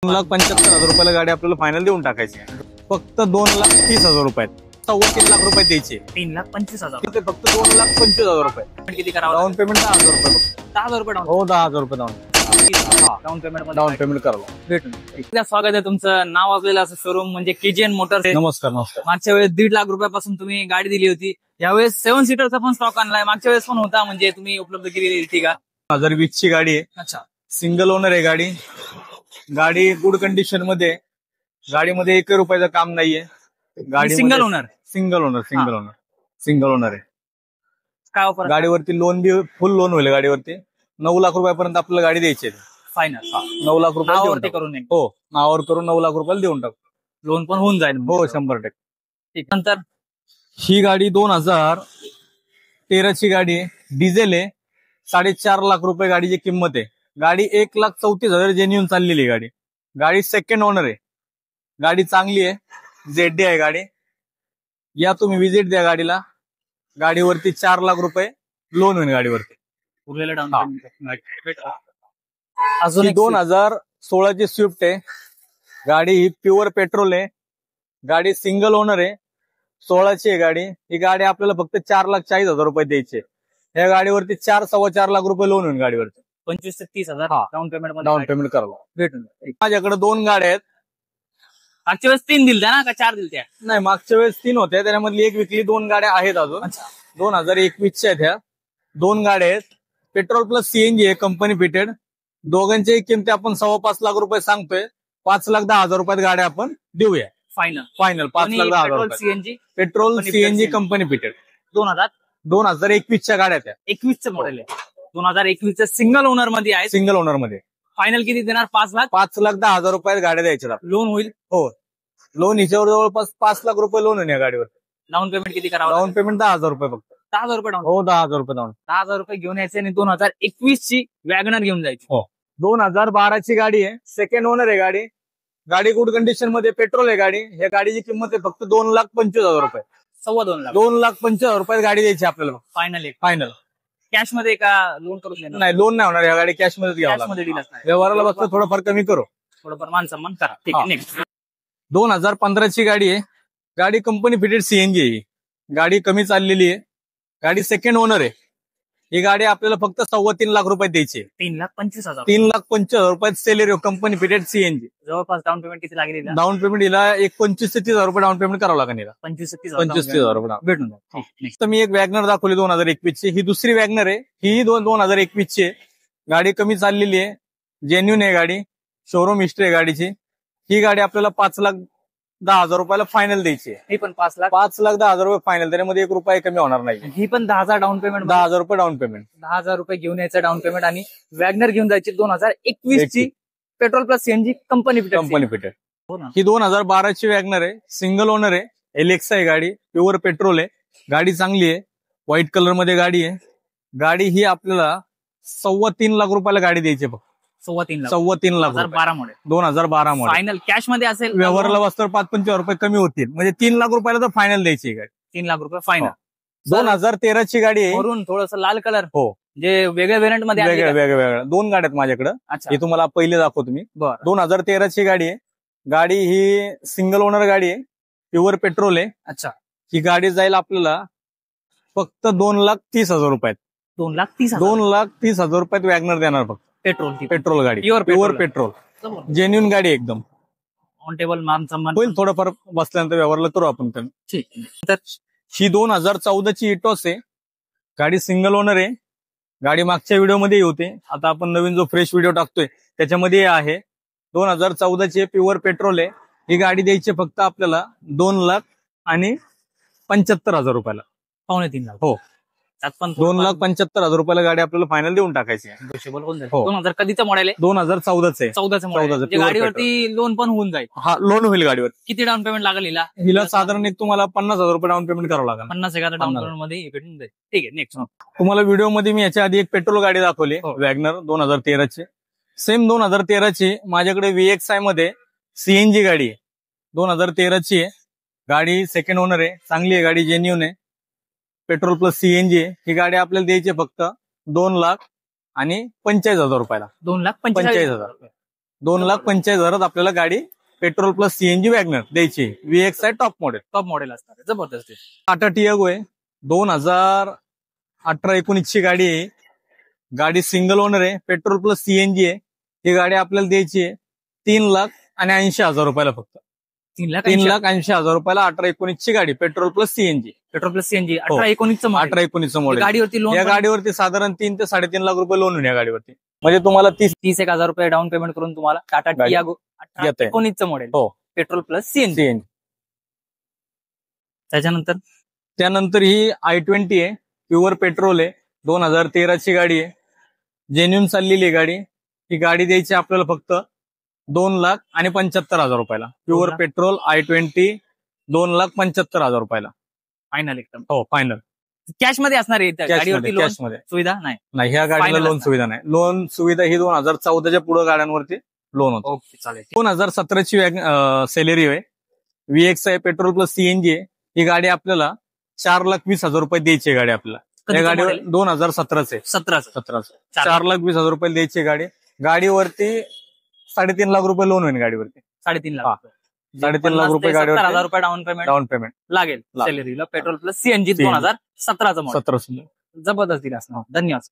2,75,000 गाडी आपल्याला फायनल देऊन टाकायची आहे. फक्त 2,30,000 रुपयात 3.25 लाख द्यायचे. 3,25,000 ते फक्त 2,25,000 रुपये. किती करावं? डाऊन पेमेंट 10,000 रुपये फक्त. 10,000 रुपये हो 10,000 रुपये डाऊन पेमेंट करावं. भेटून. स्वागत आहे तुमचं. नाव असलेलं असं शोरूम म्हणजे केजीएन मोटर्स. नमस्कार. मागच्या वेळेस 1.5 लाख रुपयापासून तुम्ही गाडी दिली होती. यावेळेस 7 सीटरचा पण स्टॉक आणलाय. मागच्या वेळेस पण होता, म्हणजे तुम्ही उपलब्ध केलेली होती का? 2020 ची गाडी आहे. अच्छा. सिंगल ओनर आहे गाडी गुड कंडिशन मध्ये. गाडीमध्ये 1 रुपयाचं काम नाहीये. गाडी सिंगल ओनर आहे. काय ऑफर? गाडीवरती लोन बी फुल लोन होईल. गाडीवरती 9 लाख रुपयापर्यंत आपल्याला गाडी द्यायची आहे. फायनल 9 लाख रुपये करून नये. हो, नावावर करून 9 लाख रुपयाला देऊन टाकू. लोन पण होऊन जाईल. हो 100%. नंतर ही गाडी 2013 ची गाडी आहे. डिझेल आहे. 4.5 लाख रुपये गाडीची किंमत आहे. गाडी 1,34,000 जेन्युन चाललेली आहे. गाडी सेकंड ओनर आहे. गाडी चांगली आहे. ZD आहे गाडी. या तुम्ही विजिट द्या गाडीला. गाडीवरती 4 लाख रुपये लोन होईल गाडीवरती. उरलेलं डाऊन अजून 2016 ची स्विफ्ट आहे. गाडी ही प्युअर पेट्रोल आहे. गाडी सिंगल ओनर आहे. 16 ची आहे गाडी. ही गाडी आपल्याला फक्त 4,40,000 रुपये द्यायचे. या गाडीवरती 4-4.25 लाख रुपये लोन होईल गाडीवरती. 25 ते 30,000 डाऊन पेमेंट करावं. भेटून. माझ्याकडे 2 गाड्या आहेत. मागच्या वेळेस 3 दिलत्या ना का 4 दिलत्या? नाही, मागच्या वेळेस 3 होत्या. त्याच्यामधली एक विकली. 2 गाड्या आहेत अजून. 2021 च्या आहेत ह्या. 2 गाड्या आहेत. पेट्रोल प्लस सीएनजी आहे. Company fitted. दोघांची किमती आपण 5.25 लाख रुपये सांगतोय. 5,10,000 रुपयात गाड्या आपण देऊया. फायनल 5,10,000 रुपये. CNG petrol CNG company fitted. 2021 च्या गाड्या त्या. 21चं मॉडेल आहे. 2021चं सिंगल ओनर मध्ये आहे. सिंगल ओनर मध्ये. फायनल किती देणार? 5 लाख. 5,10,000 रुपयात गाड्या द्यायच्या. लोन होईल. हो, लोन हिच्यावर जवळपास 5 लाख रुपये लोन आहे या गाडीवर. डाऊन पेमेंट किती करावं? डाऊन पेमेंट 10,000 रुपये फक्त. 10,000 रुपये डाऊन. हो 10,000 रुपये डाऊन. 10,000 रुपये घेऊन यायचे आणि 2021 ची वॅगनर घेऊन जायची. हो, 2012 ची गाडी आहे. सेकंड ओनर आहे गाडी. गाडी गुड कंडिशन मध्ये. पेट्रोल आहे गाडी. या गाडीची किंमत आहे फक्त 2,25,000 रुपये. 2.25 लाख. 2,25,000 रुपये गाडी द्यायची आपल्याला. फायनल कॅश मध्ये का लोन करून देणार? नाही, लोन नाही होणार. या गाडी कॅश मध्ये घ्यावं लागेल. डीलच नाही. व्यवहाराला बघतो थोडंफार कमी करू. थोडंफार मान सन्मान करा. ठीक आहे. नेक्स्ट 2015 ची गाडी आहे. गाडी कंपनी फिटेड सीएनजी आहे. गाडी कमी चाललेली आहे. गाडी सेकंड ओनर आहे. ही गाडी आपल्याला फक्त 3.25 लाख रुपये द्यायची. 3,25,000. 3,25,000 रुपयात सेलेरिओ कंपनी फिटेड सीएनजी. जवळपास डाऊन पेमेंट किती लागेल? डाऊन पेमेंट हिला 25,000 ते 30,000 रुपये डाऊन पेमेंट करावं लागेल. 25,000 रुपये भेटून तर मी एक वॅगनर दाखवली 2021 ची. ही दुसरी वॅगनर आहे. ही 2021 ची आहे. गाडी कमी चाललेली आहे. जेन्युन आहे गाडी. शोरूम हिस्ट्री आहे गाडीची. ही गाडी आपल्याला 5,10,000 रुपयाला फायनल द्यायची आहे. ही पण 5 लाख. 5,10,000 रुपये फायनल. त्याच्यामध्ये 1 रुपया कमी होणार नाही. ही पण 10,000 डाऊन पेमेंट. 10,000 रुपये डाऊन पेमेंट. 10,000 रुपये घेऊन यायचं डाऊन पेमेंट आणि वॅगनर घेऊन जायची. 2021 ची petrol plus CNG company fitted. ही 2012 ची वॅगनर आहे. सिंगल ओनर आहे. एलेक्सा आहे गाडी. प्युअर पेट्रोल आहे. गाडी चांगली आहे. व्हाईट कलर मध्ये गाडी आहे. गाडी ही आपल्याला 3.25 लाख रुपयाला गाडी द्यायची. 3.25 lakh. 2012 model. 2012 model. Final cash मध्ये असेल. व्यवहाराला बसतर 5-5 रुपये कमी होतील. म्हणजे 3 लाख रुपयाला तर फायनल द्यायची गाडी. 3 लाख रुपये फायनल. 2013 ची गाडी आहे. वरून थोडस लाल कलर. हो, जे वेगळ्या व्हेरियंट मध्ये वेगळ्या 2 गाड्या आहेत माझ्याकडे. हे तुम्हाला पहिले दाखवतो मी. 2013 ची गाडी आहे. गाडी ही सिंगल ओनर गाडी आहे. प्युअर पेट्रोल आहे. अच्छा. ही गाडी जाईल आपल्याला फक्त 2,30,000 रुपयात. 2,30,000 रुपयात वॅगनर देणार फक्त. पेट्रोल गाडी. Pure petrol. जेन्युन गाडी एकदम. ऑन टेबल मान सन्मान होईल. थोडंफार बसल्यानंतर व्यवहारला करू आपण. तर ही 2014 ची इटोस आहे. गाडी सिंगल ओनर आहे. गाडी मागच्या व्हिडिओमध्ये होते. आता आपण नवीन जो फ्रेश व्हिडिओ टाकतोय त्याच्यामध्ये आहे. 2014 ची प्युअर पेट्रोल आहे. ही गाडी द्यायची फक्त आपल्याला 2,75,000 रुपयाला. 2.25 लाख. हो, 2,75,000 रुपयाला गाडी आपल्याला फायनल देऊन टाकायची आहे. 2000 कधीचं मॉडेल आहे? 2014 आहे. 14चं गाडीवरती लोन पण होऊन जाईल. हा, लोन होईल गाडीवर. किती डाऊन पेमेंट लागेल हिला साधारण एक तुम्हाला 50,000 रुपये डाऊन पेमेंट करावं लागेल. 50,000 डाऊन पेमेंट मध्ये भेटून जाईल. ठीक आहे. नेक्स्ट तुम्हाला व्हिडिओमध्ये मी याच्या आधी एक पेट्रोल गाडी दाखवली. वॅगनर 2013 ची. सेम 2013 ची माझ्याकडे VXI मध्ये सीएनजी गाडी आहे. 2013 ची आहे गाडी. सेकंड ओनर आहे. चांगली आहे गाडी. जेन्युन आहे. पेट्रोल प्लस सीएनजी आहे. ही गाडी आपल्याला द्यायची फक्त 2,45,000 रुपयाला. 2,45,000. 2,45,000 आपल्याला गाडी पेट्रोल प्लस सीएनजी वॅगनर द्यायची. VX आहे टॉप मॉडेल. टॉप मॉडेल असणार आहे. जबरदस्त आहे. टाटा टियागो आहे. 2018-19 गाडी आहे. गाडी सिंगल ओनर आहे. पेट्रोल प्लस सीएनजी आहे. ही गाडी आपल्याला द्यायची आहे 3,80,000 रुपयाला फक्त. 3,80,000 रुपयाला 18-19 गाडी petrol plus CNG. Petrol plus CNG 18-19 18-19 model. गाडीवरती लोन या गाडीवरती साधारण 3 ते 3.5 लाख रुपये लोन होईल या गाडीवरती. म्हणजे तुम्हाला 30,000 रुपये डाऊन पेमेंट करून तुम्हाला टाटा गाडी टियागो येते. 18-19 मॉडेल हो. Petrol plus CNG. त्यानंतर ही i20 आहे. प्युअर पेट्रोल आहे. 2013 गाडी आहे. जेन्युन चाललेली आहे गाडी. ही गाडी द्यायची आपल्याला फक्त 2,75,000 रुपयाला. प्युअर पेट्रोल i20 2,75,000 रुपयाला फायनल एकदम. हो फायनल. कॅश मध्ये असणार आहे गाडीवरती लोन कॅश मध्ये सुविधा नाही. ह्या गाडीला Final लोन असणार. सुविधा नाही. लोन सुविधा ही 2014च्या पुढे गाड्यांवरती लोन होतं. ओके चालेल. 2017ची सेलेरी आहे. VX आहे. पेट्रोल प्लस सीएनजी आहे. ही गाडी आपल्याला 4,20,000 रुपये द्यायची गाडी आपल्याला. या गाडीवर 2017चे 17 4,20,000 रुपये द्यायची गाडी. गाडीवरती 3.5 लाख रुपये लोन होईल गाडीवरती. 3.5 लाख. 3.5 लाख रुपये गाडीवर 70,000 रुपये डाऊन पेमेंट लागेल लागेल. सॅलरीला. पेट्रोल प्लस सीएनजी 2017चं मॉडेल. 17. जबरदस्त दिला असणार. धन्यवाद.